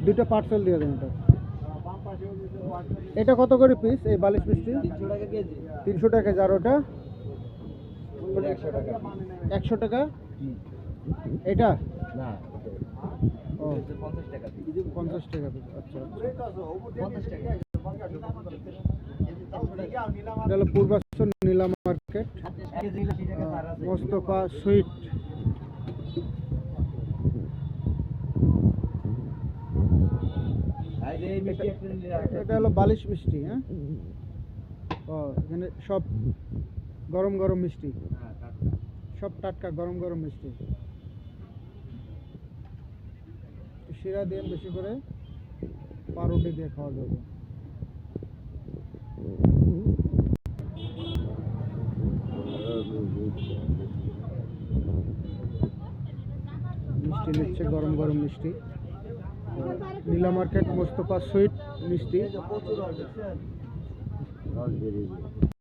দুটো পার্সেল দিয়ে দেন। এটা কত করে পিস এই বালিশ মিষ্টি? 300 টাকা কেজি। আর ওটা 100 টাকা। এটা না ও 50 টাকা 50 টাকা পিস। আচ্ছা, এটা হলো পূর্বাচল নীলা মার্কেট, মোস্তফা সুইট। এটা হলো বালিশ মিষ্টি। হ্যাঁ, ও এখানে সব গরম গরম মিষ্টি, সব টাটকা গরম গরম মিষ্টি। শিরা দিয়ে বেশি করে, পাউরুটি দিয়ে খাওয়া যাবে। মিষ্টি নিচ্ছে, গরম গরম মিষ্টি। নীলা মার্কেট মোস্তফা সুইট মিষ্টি।